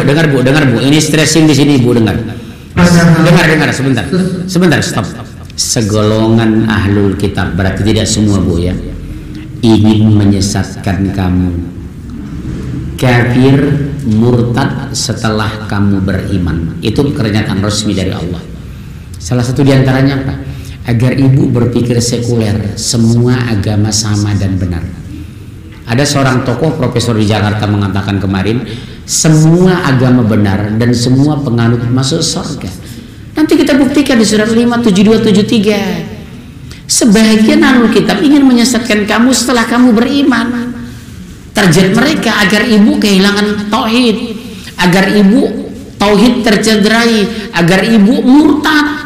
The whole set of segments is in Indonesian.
dengar Bu. Ini stressing di sini Bu, dengar. Dengar sebentar, stop. Segolongan ahlul kitab, berarti tidak semua Bu ya, ingin menyesatkan kamu kafir murtad setelah kamu beriman. Itu pernyataan resmi dari Allah. Salah satu diantaranya apa? Agar ibu berpikir sekuler, semua agama sama dan benar. Ada seorang tokoh profesor di Jakarta mengatakan kemarin, semua agama benar dan semua penganut masuk surga. Nanti kita buktikan di surat 5, 72, 73. Sebagian ahlul kitab ingin menyesatkan kamu setelah kamu beriman. Target mereka agar ibu kehilangan tauhid, agar ibu tauhid tercederai, agar ibu murtad.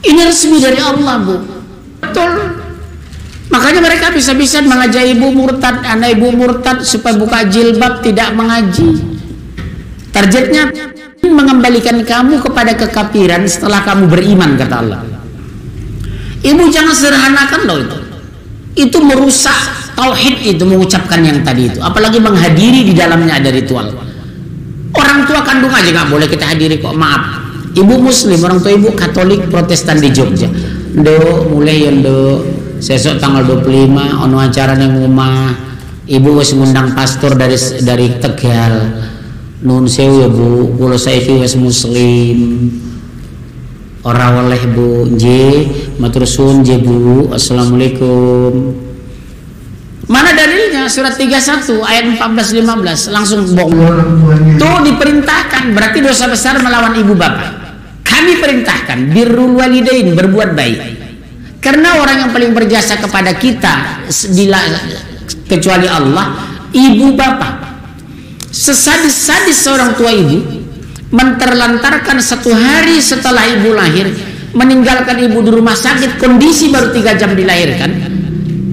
Ini resmi dari Allah Bu. Betul. Makanya mereka bisa-bisa mengajak ibu murtad, anak ibu murtad supaya buka jilbab, tidak mengaji. Targetnya mengembalikan kamu kepada kekafiran setelah kamu beriman, kata Allah. Ibu jangan sederhanakan loh itu. Itu merusak tauhid, itu mengucapkan yang tadi itu. Apalagi menghadiri di dalamnya ada ritual. Orang tua kandung aja nggak boleh kita hadiri kok, maaf. Ibu muslim, orang tua ibu Katolik Protestan di Jogja. Mulai yang sesok tanggal 25 ono acara nang omah. Ibu wis ngundang pastor dari Tegal. Nun sewu ya Bu, kula saiki wis muslim. Ora oleh Bu, nggih, matur suwun nggih Bu. Assalamualaikum. Mana dalilnya? Surat 31 ayat 14-15 langsung bohong. Tuh diperintahkan, berarti dosa besar melawan ibu bapak. Kami perintahkan birrul walidain, berbuat baik. Karena orang yang paling berjasa kepada kita kecuali Allah, ibu bapak. Sesadis-sadis seorang tua ibu menterlantarkan 1 hari setelah ibu lahir, meninggalkan ibu di rumah sakit, kondisi baru 3 jam dilahirkan.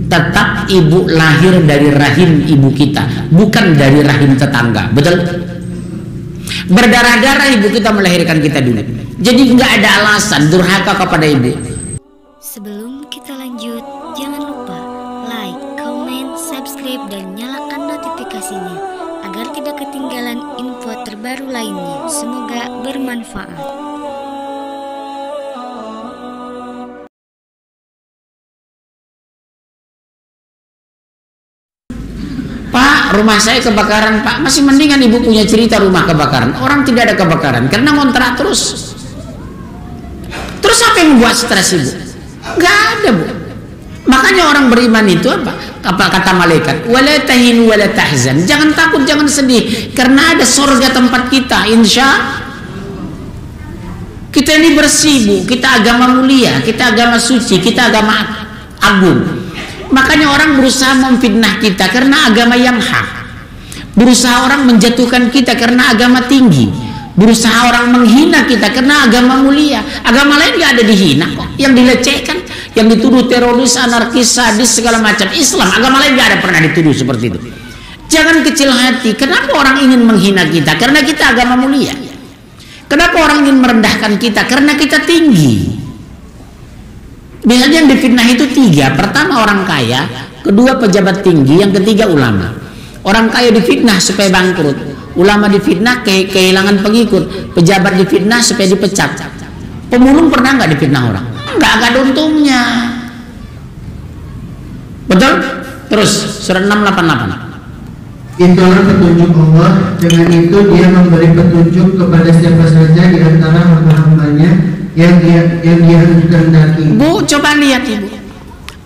Tetap ibu lahir dari rahim ibu kita, bukan dari rahim tetangga. Betul? Berdarah-darah ibu kita melahirkan kita dulu. Jadi nggak ada alasan durhaka kepada ibu. Sebelum kita lanjut, jangan lupa like, comment, subscribe, dan nyalakan notifikasinya agar tidak ketinggalan info terbaru lainnya. Semoga bermanfaat. Pak, rumah saya kebakaran Pak. Masih mendingan ibu punya cerita rumah kebakaran. Orang tidak ada kebakaran karena ngontrak terus. Terus apa yang membuat stres ibu? Gak ada Bu. Makanya orang beriman itu apa kata malaikat? Wala tahinu wala tahzan. Jangan takut, jangan sedih, karena ada surga tempat kita. Insya kita ini bersih Bu. Kita agama mulia, kita agama suci, kita agama agung. Makanya orang berusaha memfitnah kita karena agama yang hak. Berusaha orang menjatuhkan kita karena agama tinggi. Berusaha orang menghina kita karena agama mulia. Agama lain gak ada dihina kok. Yang dilecehkan, yang dituduh teroris, anarkis, sadis, segala macam. Islam, agama lain gak ada pernah dituduh seperti itu. Jangan kecil hati. Kenapa orang ingin menghina kita? Karena kita agama mulia. Kenapa orang ingin merendahkan kita? Karena kita tinggi. Biasanya yang difitnah itu 3. Pertama orang kaya, kedua pejabat tinggi, yang ketiga ulama. Orang kaya difitnah supaya bangkrut, ulama difitnah kehilangan pengikut, pejabat difitnah supaya dipecat. Pemulung pernah nggak difitnah orang? Nggak ada untungnya. Betul? Terus surat 688. Itulah petunjuk Allah. Dengan itu Dia memberi petunjuk kepada siapa saja di antara hamba-hambanya yang dia kehendaki. Bu, coba lihat Ibu.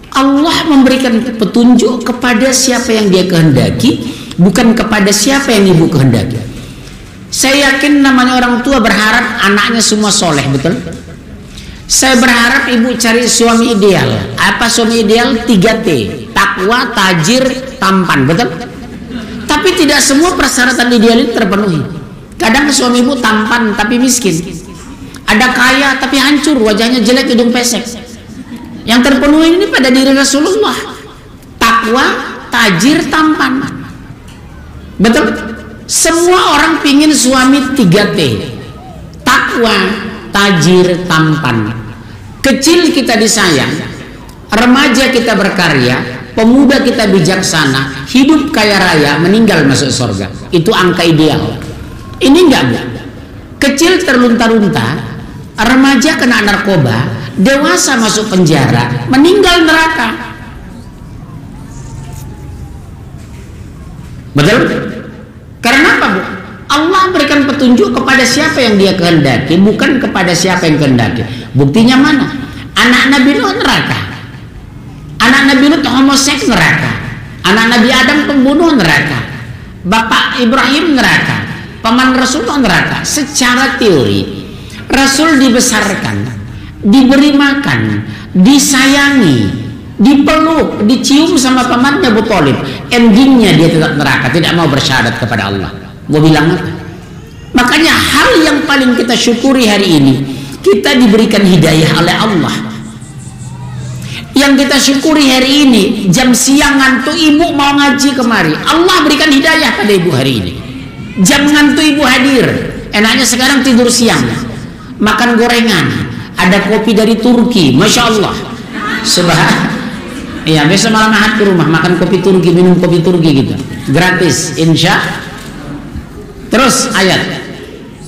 Allah memberikan petunjuk kepada siapa yang Dia kehendaki, bukan kepada siapa yang ibu kehendaki. Saya yakin namanya orang tua berharap anaknya semua soleh, betul? Saya berharap ibu cari suami ideal. Apa suami ideal? 3T: takwa, tajir, tampan, betul? Tapi tidak semua persyaratan ideal itu terpenuhi. Kadang suami ibu tampan tapi miskin, ada kaya tapi hancur, wajahnya jelek, hidung pesek. Yang terpenuhi ini pada diri Rasulullah: takwa, tajir, tampan. Betul? Semua orang pingin suami 3T: takwa, tajir, tampan. Kecil kita disayang, remaja kita berkarya, pemuda kita bijaksana, hidup kaya raya, meninggal masuk surga. Itu angka ideal. Ini enggak, Bu. Kecil terlunta-lunta, remaja kena narkoba, dewasa masuk penjara, meninggal neraka. Betul? Karena apa, Bu? Allah berikan petunjuk kepada siapa yang dia kehendaki, bukan kepada siapa yang kehendaki. Buktinya mana? Anak Nabi Nuh neraka, anak Nabi Lut homoseks neraka, anak Nabi Adam pembunuh neraka, bapak Ibrahim neraka, paman Rasulullah neraka. Secara teori, Rasul dibesarkan, diberi makan, disayangi, dipeluk, dicium sama pamannya Abu Thalib. Endingnya dia tetap neraka, tidak mau bersyahadat kepada Allah. Mau bilang apa? Makanya hal yang paling kita syukuri hari ini, kita diberikan hidayah oleh Allah. Yang kita syukuri hari ini, jam siang ngantuk ibu mau ngaji kemari, Allah berikan hidayah pada ibu hari ini. Jam ngantuk ibu hadir. Enaknya sekarang tidur siang, makan gorengan, ada kopi dari Turki, Masya Allah. Iya, besok malam Ahad ke rumah makan kopi Turki, minum kopi Turki gitu, gratis, insya. Terus ayat.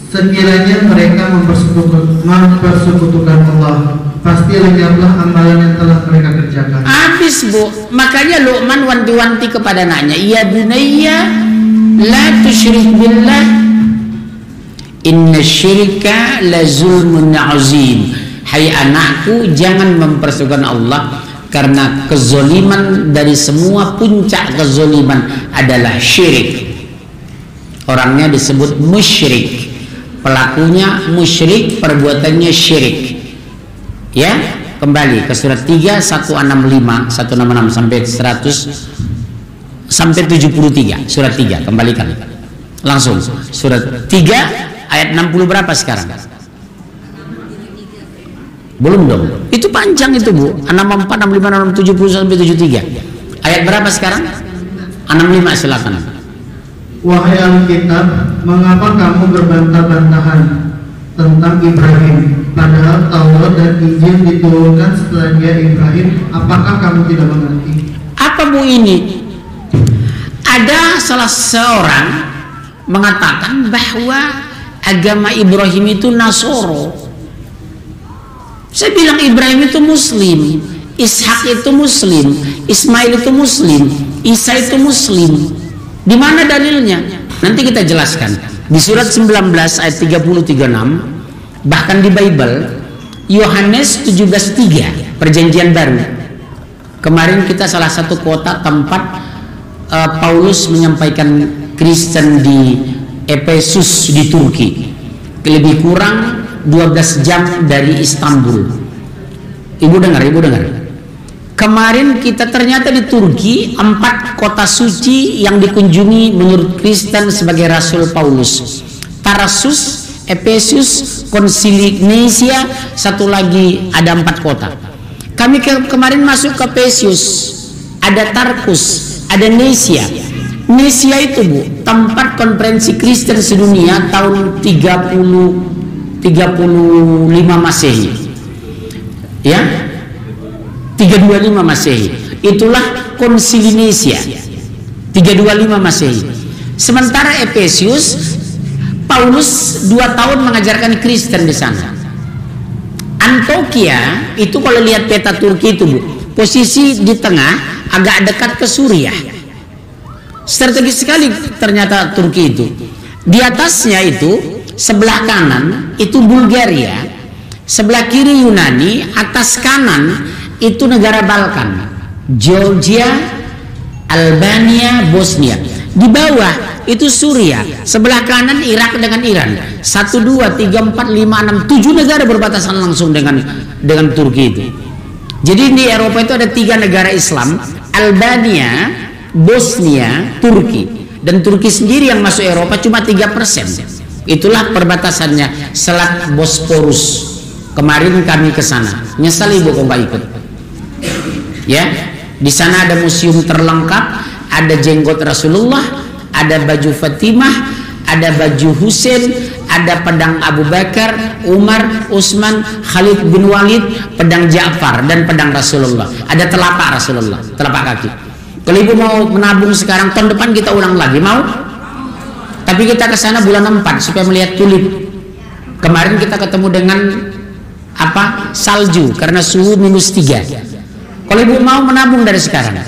Sekiranya mereka mempersekutukan Allah, pasti lenyaplah amalan yang telah mereka kerjakan. Habis, Bu. Makanya Luqman wanti-wanti kepada anaknya, ya bunayya la tusyrik billah, inna syirka la zulmun azim. Hai anakku, jangan mempersekutukan Allah, karena kezoliman dari semua puncak kezoliman adalah syirik. Orangnya disebut musyrik, pelakunya musyrik, perbuatannya syirik. Ya, kembali ke surat 3 165 sampai 100 sampai 73. Surat 3 kembalikan langsung. Surat 3 ayat 60 berapa sekarang? Belum dong. Itu panjang itu, Bu. 64 65 70 sampai 73. Ayat berapa sekarang? 65, silakan. Wahai Alkitab, mengapa kamu berbantah-bantahan tentang Ibrahim, padahal Taurat dan Injil diturunkan setelah dia Ibrahim? Apakah kamu tidak mengerti? Apa, Bu, ini? Ada salah seorang mengatakan bahwa agama Ibrahim itu Nasoro. Saya bilang Ibrahim itu Muslim, Ishak itu Muslim, Ismail itu Muslim, Isa itu Muslim. Di mana dalilnya? Nanti kita jelaskan. Di surat 19 ayat 30-36, bahkan di Bible, Yohanes 17:3, Perjanjian Baru. Kemarin kita salah satu kota tempat Paulus menyampaikan Kristen di Efesus di Turki. Lebih kurang 12 jam dari Istanbul. Ibu dengar. Kemarin kita ternyata di Turki, 4 kota suci yang dikunjungi menurut Kristen sebagai Rasul Paulus. Tarsus, Efesus, Konsili Nesia, satu lagi, ada 4 kota. Kami kemarin masuk ke Efesus, ada Tarkus, ada Nesia. Nesia itu, Bu, tempat konferensi Kristen sedunia tahun 35 Masehi. Ya, 325 Masehi. Itulah Konsili Nesia, 325 Masehi. Sementara Efesus, Paulus 2 tahun mengajarkan Kristen di sana. Antioquia itu kalau lihat peta Turki itu, Bu, posisi di tengah, agak dekat ke Suriah. Strategis sekali ternyata Turki itu. Di atasnya itu sebelah kanan itu Bulgaria, sebelah kiri Yunani, atas kanan itu negara Balkan, Georgia, Albania, Bosnia. Di bawah itu Suriah, sebelah kanan Irak dengan Iran. 1, 2, 3, 4, 5, 6, 7 negara berbatasan langsung dengan Turki itu. Jadi di Eropa itu ada 3 negara Islam, Albania, Bosnia, Turki. Dan Turki sendiri yang masuk Eropa cuma 3%. Itulah perbatasannya, Selat Bosporus. Kemarin kami ke sana. Nyesal ibu kok nggak ikut. Ya, di sana ada museum terlengkap, ada jenggot Rasulullah, ada baju Fatimah, ada baju Husain, ada pedang Abu Bakar, Umar, Utsman, Khalid bin Walid, pedang Ja'far, dan pedang Rasulullah. Ada telapak Rasulullah, telapak kaki. Kalau ibu mau menabung sekarang, tahun depan kita ulang lagi, mau? Tapi kita ke sana bulan 4 supaya melihat tulip. Kemarin kita ketemu dengan apa? Salju karena suhu -3. Kalau ibu mau menabung dari sekarang,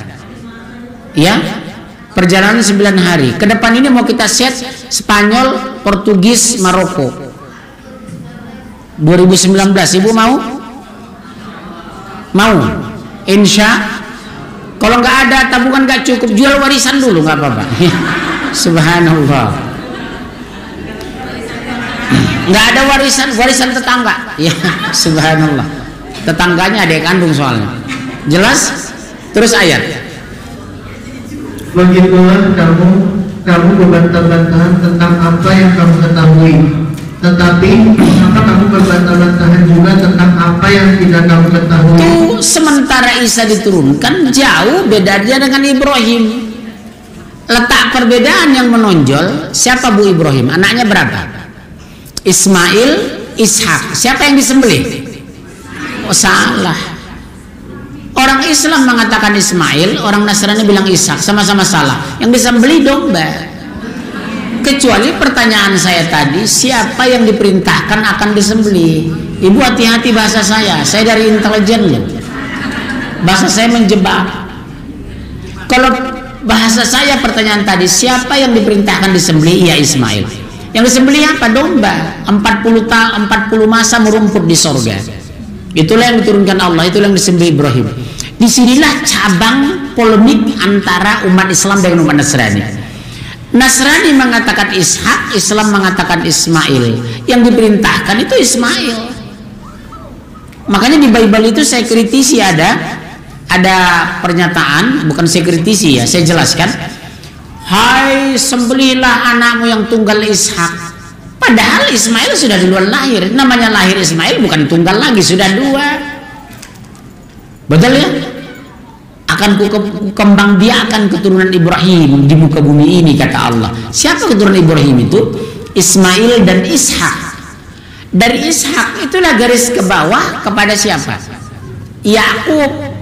ya, perjalanan 9 hari. Ke depan ini mau kita set Spanyol, Portugis, Maroko. 2019, ibu mau? Mau? Insya. Kalau nggak ada tabungan nggak cukup, jual warisan dulu nggak apa-apa. Subhanallah. Nggak ada warisan tetangga. Ya, subhanallah. Tetangganya adik kandung soalnya. Jelas? Terus ayat. Begitulah kamu berbantah-bantahan tentang apa yang kamu ketahui. Tetapi mengapa kamu berbantah-bantahan juga tentang apa yang tidak kamu ketahui? Itu sementara Isa diturunkan jauh bedanya dengan Ibrahim. Letak perbedaan yang menonjol, siapa Bu Ibrahim? Anaknya berapa? Ismail, Ishak. Siapa yang disembelih? Oh, salah. Orang Islam mengatakan Ismail, orang Nasrani bilang Ishak, sama-sama salah. Yang disembelih domba. Kecuali pertanyaan saya tadi, siapa yang diperintahkan akan disembelih? Ibu hati-hati bahasa saya dari intelijen loh. Bahasa saya menjebak. Kalau bahasa saya pertanyaan tadi, siapa yang diperintahkan disembelih? Iya, Ismail. Yang disembelih apa? Domba. 40 masa merumput di sorga. Itulah yang diturunkan Allah, itulah yang disembelih Ibrahim. Disinilah cabang polemik antara umat Islam dengan umat Nasrani. Nasrani mengatakan Ishak, Islam mengatakan Ismail. Yang diperintahkan itu Ismail. Makanya di Bible itu saya kritisi ada pernyataan, bukan saya kritisi ya, saya jelaskan. Hai, sembelihlah anakmu yang tunggal Ishak. Padahal Ismail sudah duluan lahir. Namanya lahir Ismail bukan tunggal lagi, sudah 2. Betul ya? Akan kembang biakan keturunan Ibrahim di muka bumi ini, kata Allah. Siapa keturunan Ibrahim itu? Ismail dan Ishak. Dari Ishak itulah garis ke bawah kepada siapa? Yakub.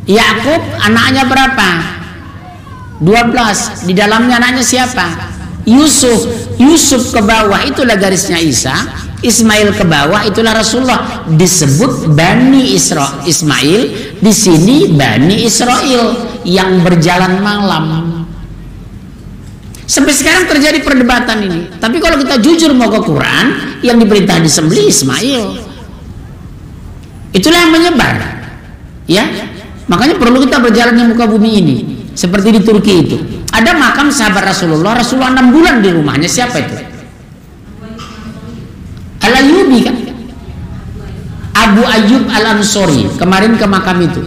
Yakub anaknya berapa? 12. Di dalamnya anaknya siapa? Yusuf. Yusuf ke bawah itulah garisnya Isa. Ismail ke bawah itulah Rasulullah. Disebut Bani Ismail, di sini Bani Israel yang berjalan malam. Sampai sekarang terjadi perdebatan ini. Tapi kalau kita jujur mau ke Quran, yang diperintah disembelih Ismail. Itulah yang menyebar. Ya, makanya perlu kita berjalan di muka bumi ini. Seperti di Turki itu. Ada makam sahabat Rasulullah 6 bulan di rumahnya. Siapa itu? Al-Ayyubi kan? Abu Ayyub Al-Ansori. Kemarin ke makam itu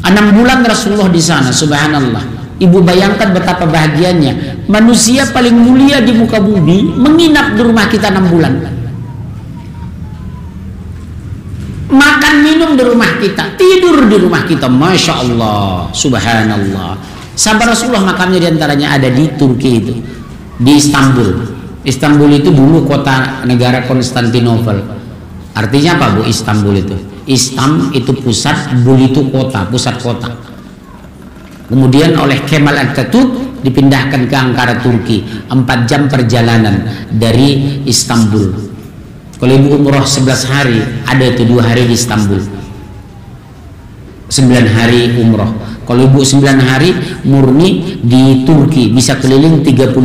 6 bulan Rasulullah di sana. Subhanallah. Ibu bayangkan betapa bahagianya. Manusia paling mulia di muka bumi menginap di rumah kita 6 bulan. Makan minum di rumah kita, tidur di rumah kita. Masya Allah, subhanallah. Sahabat Rasulullah makamnya diantaranya ada di Turki itu, di Istanbul. Istanbul itu dulu kota negara Konstantinopel. Artinya apa Bu Istanbul itu? Istam itu pusat, Bul itu kota, pusat kota. Kemudian oleh Kemal Atatürk dipindahkan ke Ankara Turki. 4 jam perjalanan dari Istanbul. Kalau ibu umroh 11 hari, ada itu 2 hari di Istanbul. 9 hari umroh. Kalau ibu 9 hari murni di Turki, bisa keliling 32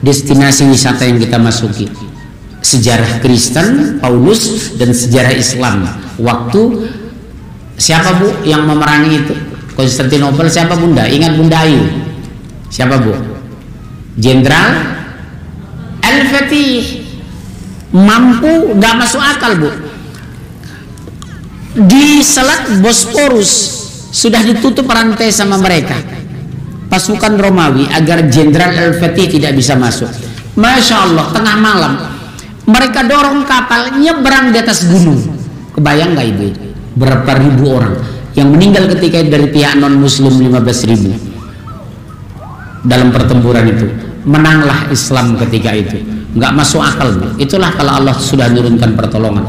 destinasi wisata yang kita masuki. Sejarah Kristen, Paulus, dan sejarah Islam. Waktu siapa Bu yang memerangi itu? Konstantinopel siapa Bunda? Ingat Bunda Ayu? Siapa Bu? Jenderal Al-Fatih. Mampu, gak masuk akal Bu. Di Selat Bosporus sudah ditutup rantai sama mereka, pasukan Romawi, agar Jenderal Al-Fatih tidak bisa masuk. Masya Allah, tengah malam mereka dorong kapal nyebrang di atas gunung. Kebayang gak Ibu? Berapa ribu orang yang meninggal ketika dari pihak non muslim, 15.000 dalam pertempuran itu. Menanglah Islam ketika itu. Nggak masuk akal Bu. Itulah kalau Allah sudah menurunkan pertolongan.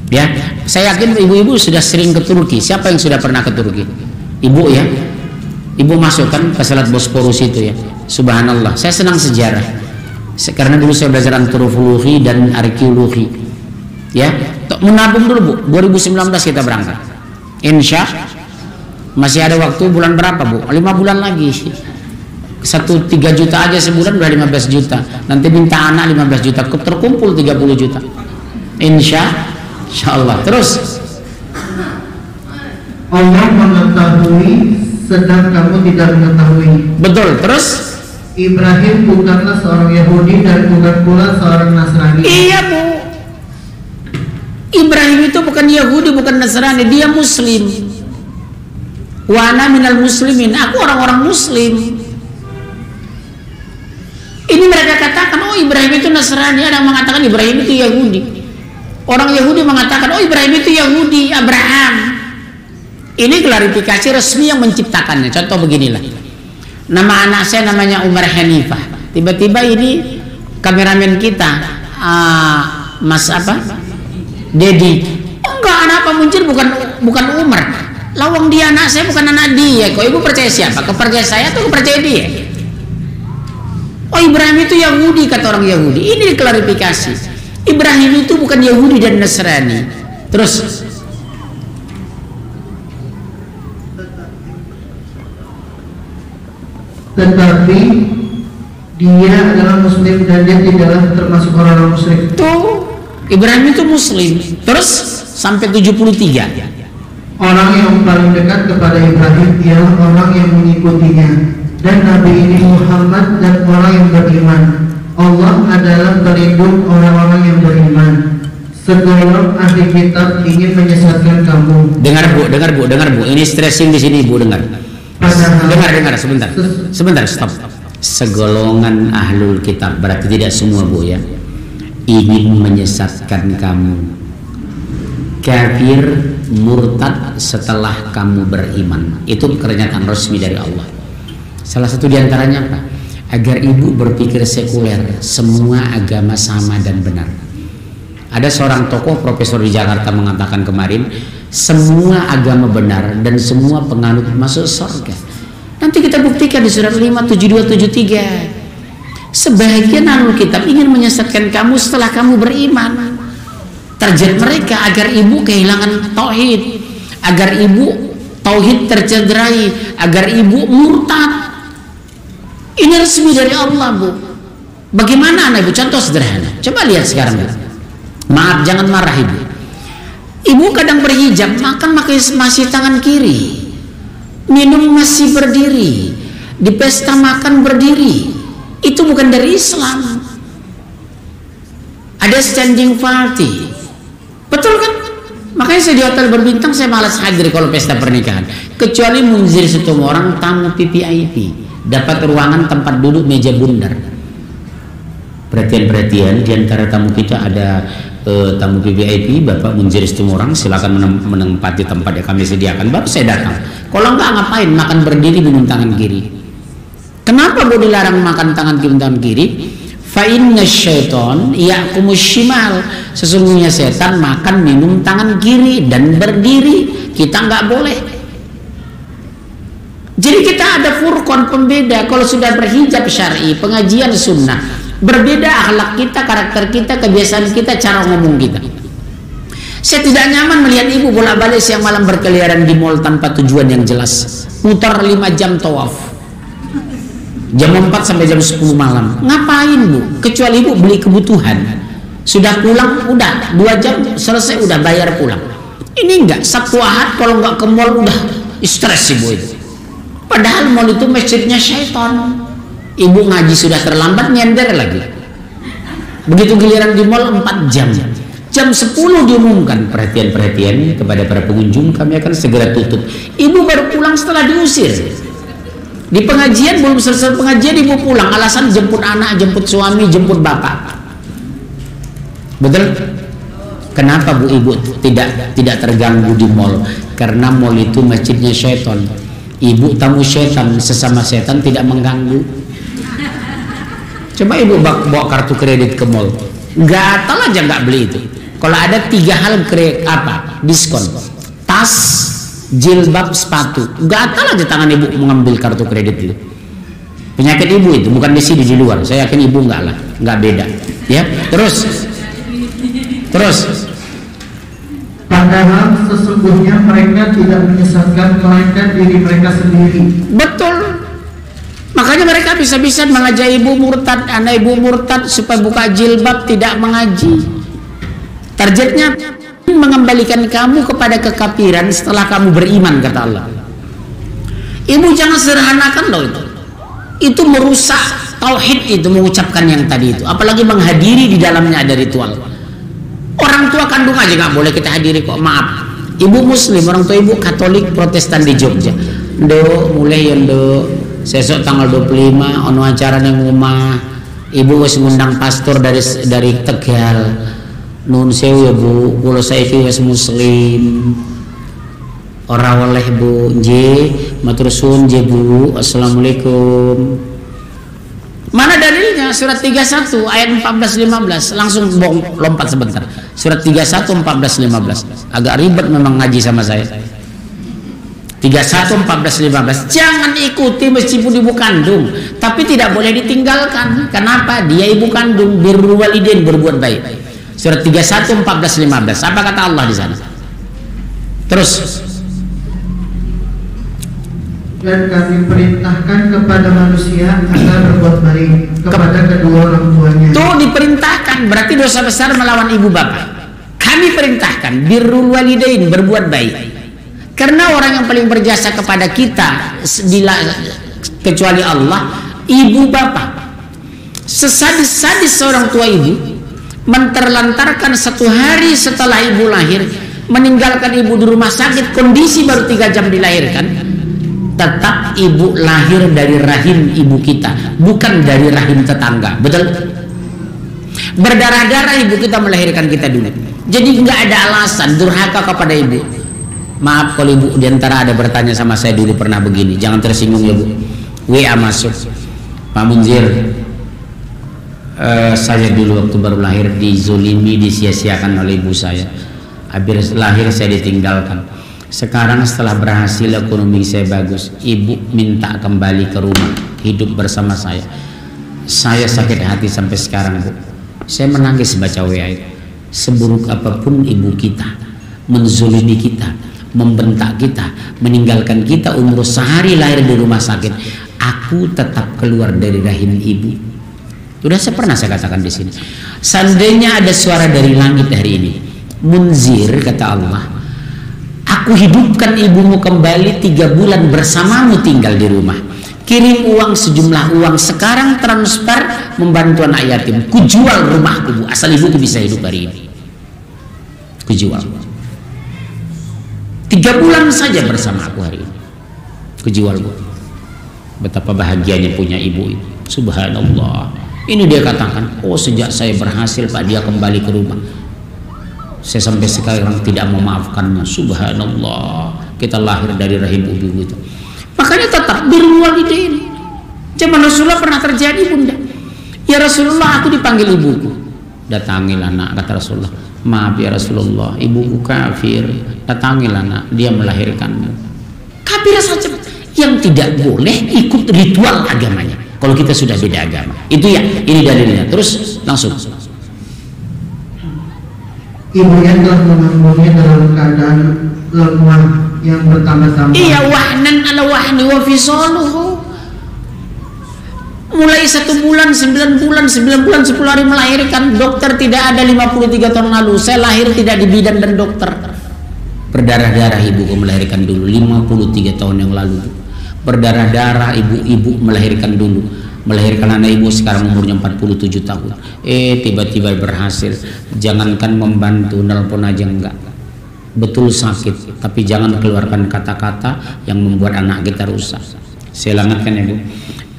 Ya, saya yakin ibu-ibu sudah sering ke Turki. Siapa yang sudah pernah ke Turki? Ibu ya. Ibu masuk kan ke Selat Bosporus itu ya. Subhanallah, saya senang sejarah karena dulu saya belajar antropologi dan arkeologi. Ya, menabung dulu Bu, 2019 kita berangkat. Insya masih ada waktu, bulan berapa Bu? 5 bulan lagi. 3 juta aja sebulan udah 15 juta. Nanti minta anak 15 juta, terkumpul 30 juta. Insya Allah. Terus Allah mengetahui sedang kamu tidak mengetahui. betul. Terus Ibrahim bukanlah seorang Yahudi dan bukan pula seorang Nasrani. iya Bu, Ibrahim itu bukan Yahudi, bukan Nasrani, dia Muslim. Wa ana minal muslimin, aku orang-orang Muslim. Ini mereka katakan, oh Ibrahim itu Nasrani. Ada yang mengatakan Ibrahim itu Yahudi. Orang Yahudi mengatakan, oh Ibrahim itu Yahudi, Abraham. Ini klarifikasi resmi yang menciptakannya. Contoh beginilah, nama anak saya namanya Umar Hanifah. Tiba-tiba ini kameramen kita, Mas apa? Dedi. Oh enggak, anak Pak Muncir bukan Umar. Lawang dia anak saya, bukan anak dia. Kok ibu percaya siapa? Kepercaya saya atau kepercaya dia? Oh Ibrahim itu Yahudi, kata orang Yahudi. Ini klarifikasi. Ibrahim itu bukan Yahudi dan Nasrani. Terus tetapi dia adalah Muslim dan dia tidaklah termasuk orang-orang musyrik. tuh Ibrahim itu Muslim. Terus sampai 73. Orang yang paling dekat kepada Ibrahim ialah orang yang mengikutinya, dan Nabi ini Muhammad dan orang yang beriman. Allah adalah pelindung orang-orang yang beriman. Segala ahli kitab ingin menyesatkan kamu. Dengar Bu. Ini stressing di sini Bu, dengar. Dengar sebentar, stop. Segolongan ahlul kitab, berarti tidak semua Bu ya, ingin menyesatkan kamu. Kafir, murtad setelah kamu beriman. Itu pernyataan resmi dari Allah. Salah satu diantaranya apa? Agar ibu berpikir sekuler, semua agama sama dan benar. Ada seorang tokoh profesor di Jakarta mengatakan kemarin, semua agama benar dan semua penganut masuk surga. Nanti kita buktikan di surat 5, 72, 73. Sebagian ahlul kitab ingin menyesatkan kamu setelah kamu beriman. Target mereka agar ibu kehilangan tauhid, agar ibu tauhid tercederai, agar ibu murtad. Ini resmi dari Allah Bu. Bagaimana anak ibu? Contoh sederhana, coba lihat sekarang Bu. Maaf, jangan marah ibu. Ibu kadang berhijab, makan masih tangan kiri, minum masih berdiri, di pesta makan berdiri. Itu bukan dari Islam. Ada standing party, betul kan? Makanya saya di hotel berbintang saya malas hadir kalau pesta pernikahan, kecuali munzir satu orang tamu PPIP, dapat ruangan tempat duduk meja bundar. Perhatian di antara tamu kita ada tamu VIP, Bapak Munzir Istimorang, silakan menempati tempat yang kami sediakan. Baru saya datang. Kalau enggak ngapain makan berdiri minum tangan kiri? Kenapa boleh dilarang makan tangan kiri? Fa inna syaiton ya'kumus shimal. Sesungguhnya setan makan minum tangan kiri dan berdiri. Kita enggak boleh. Jadi kita ada furqan, pembeda. Kalau sudah berhijab syar'i, pengajian sunnah, berbeda akhlak kita, karakter kita, kebiasaan kita, cara ngomong kita. Saya tidak nyaman melihat ibu bolak-balik siang malam berkeliaran di mall tanpa tujuan yang jelas, mutar 5 jam tawaf, jam 4 sampai jam 10 malam. Ngapain Bu? Kecuali ibu beli kebutuhan, sudah pulang udah 2 jam selesai, udah bayar pulang. Ini enggak, Sabtu Ahad kalau enggak ke mall udah stres ibu itu. Padahal mall itu masjidnya syaitan. Ibu ngaji sudah terlambat, nyender lagi. Begitu giliran di mall 4 jam. Jam 10 diumumkan, perhatian kepada para pengunjung, kami akan segera tutup. Ibu baru pulang setelah diusir. Di pengajian belum selesai pengajian ibu pulang, alasan jemput anak, jemput suami, jemput bapak. Betul? Kenapa Bu ibu tidak terganggu di mall? Karena mall itu masjidnya syaitan. Ibu tamu syaitan, sesama setan tidak mengganggu. Coba ibu bawa kartu kredit ke mall, gatal aja nggak beli itu. Kalau ada 3 hal diskon, tas, jilbab, sepatu, gatal aja tangan ibu mengambil kartu kredit itu. Penyakit ibu itu bukan di sini, di luar. Saya yakin ibu enggak lah, enggak beda. Ya, terus. Padahal sesungguhnya mereka tidak menyesatkan melainkan diri mereka sendiri. Betul. Makanya mereka bisa-bisa mengajak ibu murtad, anak ibu murtad supaya buka jilbab, tidak mengaji. Targetnya mengembalikan kamu kepada kekafiran setelah kamu beriman, kata Allah. Ibu jangan sederhanakan loh itu. Itu merusak tauhid, itu mengucapkan yang tadi itu, apalagi menghadiri di dalamnya ada ritual. Orang tua kandung aja nggak boleh kita hadiri kok. Maaf, ibu muslim, orang tua ibu Katolik Protestan di Jogja. Mulai ya sesok tanggal 25 ono acara nang omah. Ibu wis ngundang pastor dari Tegal. Nun sewu ya Bu, kula saiki wis muslim. Ora oleh Bu, nggih, matur suwun nggih Bu. Assalamualaikum. Mana dalilnya? Surat 31 ayat 14-15. Langsung lompat sebentar. Surat 31 14-15. Agak ribet memang ngaji sama saya. 31 14-15. Jangan ikuti meskipun ibu kandung, tapi tidak boleh ditinggalkan. Kenapa? Dia ibu kandung, birrul walidain, berbuat baik. Surat 31 14-15. Apa kata Allah di sana? Terus. Dan kami perintahkan kepada manusia agar berbuat baik kepada kedua orang tuanya. Tuh diperintahkan, berarti dosa besar melawan ibu bapak. Kami perintahkan birrul walidain, berbuat baik. Karena orang yang paling berjasa kepada kita kecuali Allah, ibu bapak. Sesadis-sadis seorang tua ibu menterlantarkan 1 hari setelah ibu lahir, meninggalkan ibu di rumah sakit, kondisi baru 3 jam dilahirkan. Tetap ibu lahir dari rahim ibu kita, bukan dari rahim tetangga. Betul? Berdarah-darah ibu kita melahirkan kita dulu. Jadi nggak ada alasan durhaka kepada ibu. Maaf kalau ibu diantara ada bertanya sama saya dulu pernah begini, jangan tersinggung ya Bu. WA masuk, Pak Munzir, saya dulu waktu baru lahir dizolimi, disia-siakan oleh ibu saya. Habis lahir saya ditinggalkan. Sekarang setelah berhasil, ekonomi saya bagus, ibu minta kembali ke rumah, hidup bersama saya. Saya sakit hati sampai sekarang Bu. Saya menangis baca WA itu. Seburuk apapun ibu kita, menzolimi kita, membentak kita, meninggalkan kita umur sehari lahir di rumah sakit, aku tetap keluar dari rahim ibu. Sudah pernah saya katakan di sini. Seandainya ada suara dari langit hari ini, Munzir, kata Allah, aku hidupkan ibumu kembali, 3 bulan bersamamu tinggal di rumah. Kirim uang sejumlah uang, sekarang transfer membantu anak yatim. Kujual rumahku Bu, asal ibuku bisa hidup hari ini. Kujual. 3 bulan saja bersama aku hari ini. Kujual Bu. Betapa bahagianya punya ibu itu. Subhanallah. Ini dia katakan, oh sejak saya berhasil Pak, dia kembali ke rumah. Saya sampai sekarang tidak memaafkannya. Subhanallah, kita lahir dari rahim ibu itu. Makanya tetap birrul walidain. Zaman Rasulullah pernah terjadi Bunda. Ya Rasulullah, aku dipanggil ibuku. Datangilah nak, kata Rasulullah. Maaf ya Rasulullah, ibuku kafir. Datangilah nak, dia melahirkanmu. Kafir saja yang tidak boleh ikut ritual agamanya. Kalau kita sudah beda agama, itu ya, ini dalilnya. Terus langsung. Ibunya telah mengandungnya dalam keadaan lemah yang bertambah-tambah. Iya, wahnan ala wahni wa fisaluhu. Mulai 1 bulan, 9 bulan, 9 bulan 10 hari melahirkan. Dokter tidak ada 53 tahun lalu. Saya lahir tidak di bidan dan dokter. Berdarah-darah ibuku melahirkan dulu 53 tahun yang lalu. Berdarah-darah ibu-ibu melahirkan dulu. Melahirkan anak ibu sekarang umurnya 47 tahun. Tiba-tiba berhasil. Jangankan membantu, nelpon aja enggak. Betul sakit, tapi jangan keluarkan kata-kata yang membuat anak kita rusak. Saya langatkan ya Bu,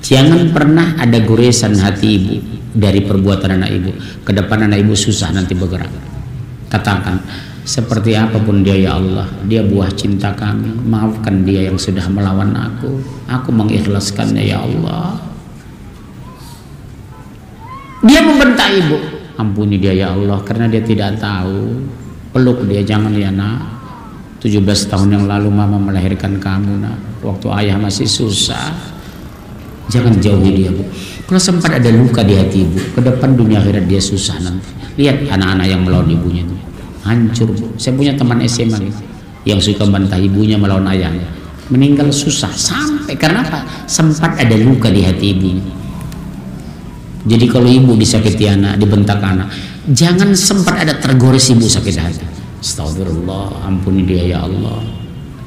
jangan pernah ada goresan hati ibu dari perbuatan anak ibu. Ke depan anak ibu susah nanti bergerak. Katakan, seperti apapun dia ya Allah, dia buah cinta kami. Maafkan dia yang sudah melawan aku. Aku mengikhlaskannya ya Allah. Dia membentak ibu, ampuni dia ya Allah karena dia tidak tahu. Peluk dia, jangan ya nak. 17 tahun yang lalu mama melahirkan kamu nak, waktu ayah masih susah. Jangan jauhi dia, Bu. Kalau sempat ada luka di hati ibu, ke depan dunia akhirat dia susah nanti. Lihat anak-anak yang melawan ibunya itu, hancur, Bu. Saya punya teman SMA gitu, yang suka bantah ibunya melawan ayahnya, meninggal susah sampai karena apa? Sempat ada luka di hati ibunya. Jadi kalau ibu disakiti anak, dibentak anak, jangan sempat ada tergores ibu sakit hati. Astagfirullah, ampuni dia ya Allah.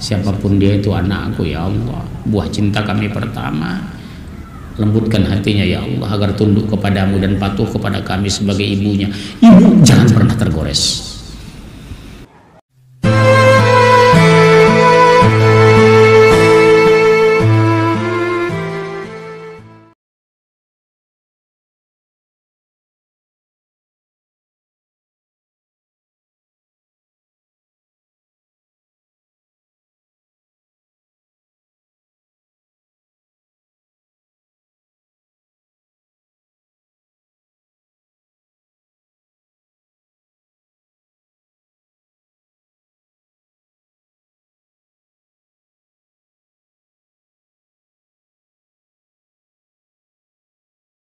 Siapapun dia itu anakku ya Allah, buah cinta kami pertama. Lembutkan hatinya ya Allah agar tunduk kepadamu dan patuh kepada kami sebagai ibunya. Ibu jangan pernah tergores.